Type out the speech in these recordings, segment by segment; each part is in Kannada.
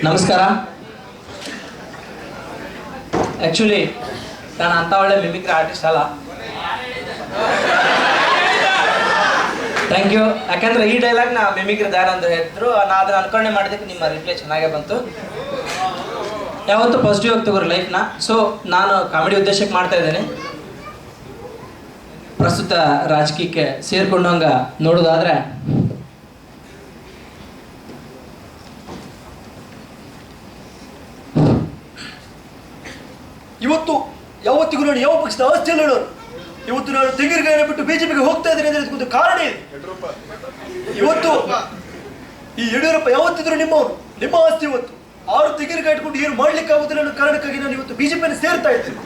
ನಮಸ್ಕಾರ. ಆ್ಯಕ್ಚುಲಿ ನಾನು ಅಂಥ ಒಳ್ಳೆ ಮಿಮಿಕ್ರಿ ಆರ್ಟಿಸ್ಟ್ ಅಲ್ಲ. Thank you. ಯಾಕಂದ್ರೆ ಈ ಡೈಲಾಗ್ ನಾ ಮಿಮಿಕ್ರಿ ದಾರಂದು ಹೇಳಿದ್ರು, ನಾ ಅದನ್ನ ಅನ್ಕೊಂಡೆ ಮಾಡಿದ್ದಕ್ಕೆ ನಿಮ್ಮ ರಿಪ್ಲೈ ಚೆನ್ನಾಗೇ ಬಂತು. ಯಾವತ್ತೂ ಪಾಸಿಟಿವ್ ಆಗಿ ತಗೋರಿ ಲೈಫ್ನ. ಸೊ ನಾನು ಕಾಮಿಡಿ ಉದ್ದೇಶಕ್ಕೆ ಮಾಡ್ತಾ ಇದ್ದೇನೆ. ಪ್ರಸ್ತುತ ರಾಜಕೀಯಕ್ಕೆ ಸೇರ್ಕೊಂಡಂಗ ನೋಡೋದಾದ್ರೆ ಇವತ್ತು ಯಾವತ್ತಿಗೂ ನೋಡಿ ಯಾವ ಪಕ್ಷದ ಆಸ್ತಿ ಅಲ್ಲ ಹೇಳೋರು. ಇವತ್ತು ನಾನು ತೆಂಗಿನಕಾಯಿನ ಬಿಟ್ಟು ಬಿಜೆಪಿಗೆ ಹೋಗ್ತಾ ಇದ್ದೇನೆ ಅಂದ್ರೆ ಅದಕ್ಕೊಂದು ಕಾರಣ ಇದೆ. ಇವತ್ತು ಈ ಯಡಿಯೂರಪ್ಪ ಯಾವತ್ತಿದ್ರು ನಿಮ್ಮವರು, ನಿಮ್ಮ ಆಸ್ತಿ. ಇವತ್ತು 6 ತೆಂಗಿನಕಾಯಿ ಇಟ್ಕೊಂಡು ಏನು ಮಾಡ್ಲಿಕ್ಕೆ ಆಗುದಿಲ್ಲ ಅನ್ನೋ ಕಾರಣಕ್ಕಾಗಿ ನಾನು ಇವತ್ತು ಬಿಜೆಪಿಯನ್ನು ಸೇರ್ತಾ ಇದ್ದೇನೆ.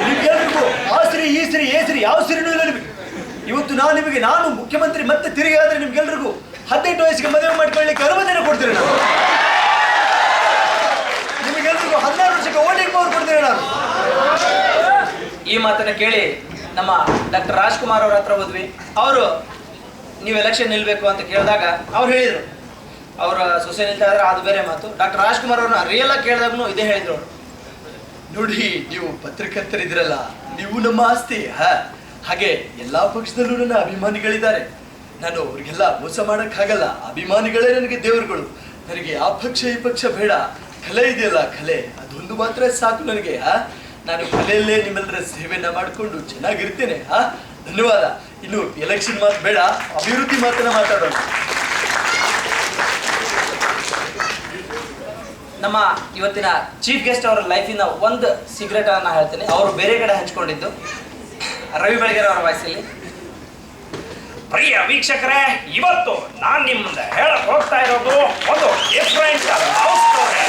ನಿಮ್ಗೆಲ್ರಿಗೂ ಆ ಸಿರಿ ಈ ಸಿರಿ ಏ ಸಿರಿ ಯಾವ ಸಿರಿನೂ ಇಲ್ಲ ನಿಮಗೆ. ಇವತ್ತು ನಾನು ಮುಖ್ಯಮಂತ್ರಿ ಮತ್ತೆ ತಿರುಗಿ ಆದ್ರೆ ನಿಮ್ಗೆಲ್ರಿಗೂ 18 ವಯಸ್ಸಿಗೆ ಮದುವೆ ಮಾಡ್ಕೊಳ್ಳಿಕ್ಕೆ ಅನುಮತಿಯನ್ನು ಕೊಡ್ತೇನೆ ನಾನು. ನಿಮಗೆಲ್ರಿಗೂ 16 ವರ್ಷಕ್ಕೆ ಓಟಿಂಗ್ ಪವರ್ ಕೊಡ್ತೇನೆ ನಾನು. ಈ ಮಾತನ್ನ ಕೇಳಿ ನಮ್ಮ ಡಾಕ್ಟರ್ ರಾಜ್ಕುಮಾರ್ ಅವ್ರ ಹತ್ರ ಹೋದ್ವಿ. ಅವರು ನೀವು ಎಲೆಕ್ಷನ್ ನಿಲ್ಬೇಕು ಅಂತ ಕೇಳಿದಾಗ ಅವ್ರು ಹೇಳಿದರು, ಅವರ ಸೊಸೆ ನಿಲ್ತಾ ಇದ್ರೆ ಅದು ಬೇರೆ ಮಾತು. ಡಾಕ್ಟರ್ ರಾಜ್ಕುಮಾರ್ ಅವ್ರನ್ನ ರಿಯಲ್ ಆಗಿ ಕೇಳಿದಾಗೂ ಇದೇ ಹೇಳಿದ್ರು ಅವರು. ನೋಡಿ, ನೀವು ಪತ್ರಕರ್ತರಿದ್ರಲ್ಲ, ನೀವು ನಮ್ಮ ಆಸ್ತಿ. ಹಾಗೆ ಎಲ್ಲಾ ಪಕ್ಷದಲ್ಲೂ ನನ್ನ ಅಭಿಮಾನಿಗಳಿದ್ದಾರೆ. ನಾನು ಅವ್ರಿಗೆಲ್ಲ ಮೋಸ ಮಾಡಕ್ಕಾಗಲ್ಲ. ಅಭಿಮಾನಿಗಳೇ ನನಗೆ ದೇವರುಗಳು. ನನಗೆ ಆ ಪಕ್ಷ ಈ ಪಕ್ಷ ಬೇಡ. ಕಲೆ ಇದೆಯಲ್ಲ, ಕಲೆ ಅದೊಂದು ಮಾತ್ರ ಸಾಕು ನನಗೆ. ನಾನು ಕಲೆಯಲ್ಲೇ ನಿಮ್ಮೆಲ್ಲರ ಸೇವೆಯನ್ನ ಮಾಡಿಕೊಂಡು ಚೆನ್ನಾಗಿರ್ತೇನೆ. ಧನ್ಯವಾದ. ಇನ್ನು ಎಲೆಕ್ಷನ್ ಮಾತು ಬೇಡ, ಅಭಿವೃದ್ಧಿ ಮಾತನ್ನ ಮಾತಾಡೋಣ. ನಮ್ಮ ಇವತ್ತಿನ ಚೀಫ್ ಗೆಸ್ಟ್ ಅವರ ಲೈಫಿನ ಒಂದು ಸೀಕ್ರೆಟ್ ಅನ್ನ ಹೇಳ್ತೀನಿ. ಅವರು ಬೇರೆ ಕಡೆ ಹಂಚ್ಕೊಂಡಿದ್ದು ರವಿ ಬೆಳಗೆರೆ ಅವರ ವಾಯ್ಸಲ್ಲಿ. ಪ್ರಿಯ ವೀಕ್ಷಕರೇ, ಇವತ್ತು ನಾನು ನಿಮ್ಮ ಮುಂದೆ ಹೇಳಕ್ ಹೋಗ್ತಾ ಇರೋದು ಒಂದು ಡಿಫ್ರೆಂಟ್ ಲವ್ ಸ್ಟೋರಿ.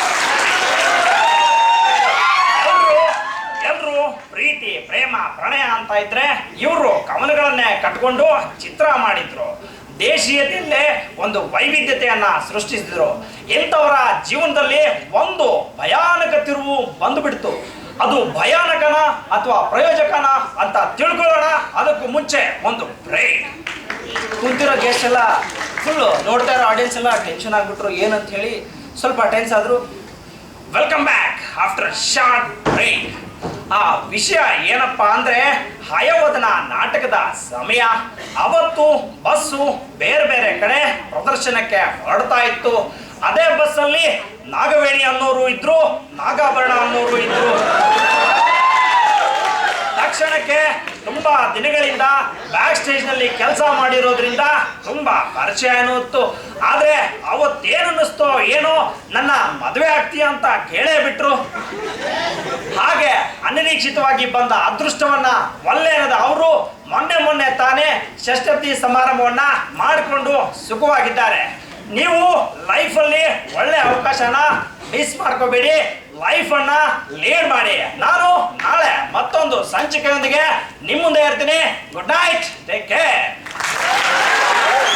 ಎಲ್ರು ಪ್ರೀತಿ ಪ್ರೇಮ ಪ್ರಣಯ ಅಂತ ಇದ್ರೆ ಇವರು ಕವನಗಳನ್ನೇ ಕಟ್ಕೊಂಡು ಚಿತ್ರ ಮಾಡಿದ್ರು. ದೇಶೀಯತೆಯಲ್ಲೇ ಒಂದು ವೈವಿಧ್ಯತೆಯನ್ನ ಸೃಷ್ಟಿಸಿದ್ರು. ಇಂಥವರ ಜೀವನದಲ್ಲಿ ಒಂದು ಭಯಾನಕ ತಿರುವು ಬಂದುಬಿಡ್ತು. ಅದು ಭಯಾನಕನ ಅಥವಾ ಪ್ರಯೋಜಕನ ಅಂತ ತಿಳ್ಕೊಳ್ಳೋಣ. ಅದಕ್ಕೂ ಮುಂಚೆ ಒಂದು ಬ್ರೇಕ್. ಕುಂತಿರೋ ಗೆಸ್ಟ್ ಎಲ್ಲ ಫುಲ್ಲು, ನೋಡ್ತಾ ಇರೋ ಆಡಿಯನ್ಸ್ ಎಲ್ಲ ಟೆನ್ಷನ್ ಆಗ್ಬಿಟ್ರು. ಏನಂತ ಹೇಳಿ ಸ್ವಲ್ಪ ಟೆನ್ಸ್ ಆದ್ರು. Welcome back after short break. ಆ ವಿಷಯ ಏನಪ್ಪಾ ಅಂದ್ರೆ, ಹಯವದನ ನಾಟಕದ ಸಮಯ. ಅವತ್ತು ಬಸ್ಸು ಬೇರೆ ಬೇರೆ ಕಡೆ ಪ್ರದರ್ಶನಕ್ಕೆ ಹೊರಡ್ತಾ ಇತ್ತು. ಅದೇ ಬಸ್ಸಲ್ಲಿ ನಾಗವೇಣಿ ಅನ್ನೋರು ಇದ್ರು, ನಾಗಾಭರಣ ಅನ್ನೋರು ಇದ್ರು. ತಕ್ಷಣಕ್ಕೆ ತುಂಬಾ ದಿನಗಳಿಂದ ಬ್ಯಾಕ್ ಸ್ಟೇಜ್ ನಲ್ಲಿ ಕೆಲಸ ಮಾಡಿರೋದ್ರಿಂದ ತುಂಬಾ ಪರಿಚಯ ಅನ್ನಿಸ್ತು. ಆದ್ರೆ ಅವತ್ತೇನು ಅನ್ನಿಸ್ತೋ ಏನೋ, ನನ್ನ ಮದುವೆ ಆಗ್ತೀಯ ಅಂತ ಕೇಳೇ ಬಿಟ್ರು. ಹಾಗೆ ಅನಿರೀಕ್ಷಿತವಾಗಿ ಬಂದ ಅದೃಷ್ಟವನ್ನ ಒಲ್ಲೆನದ ಅವರು ಮೊನ್ನೆ ತಾನೇ ಷಷ್ಠಿ ಸಮಾರಂಭವನ್ನ ಮಾಡಿಕೊಂಡು ಸುಖವಾಗಿದ್ದಾರೆ. ನೀವು ಲೈಫಲ್ಲಿ ಒಳ್ಳೆ ಅವಕಾಶನ ಮಿಸ್ ಮಾಡ್ಕೋಬೇಡಿ. ಲೈಫನ್ನ ಲೀಡ್ ಮಾಡಿ. ನಾನು ನಾಳೆ ಮತ್ತೊಂದು ಸಂಚಿಕೆಯೊಂದಿಗೆ ನಿಮ್ಮ ಮುಂದೆ ಇರ್ತೀನಿ. Good night, take care.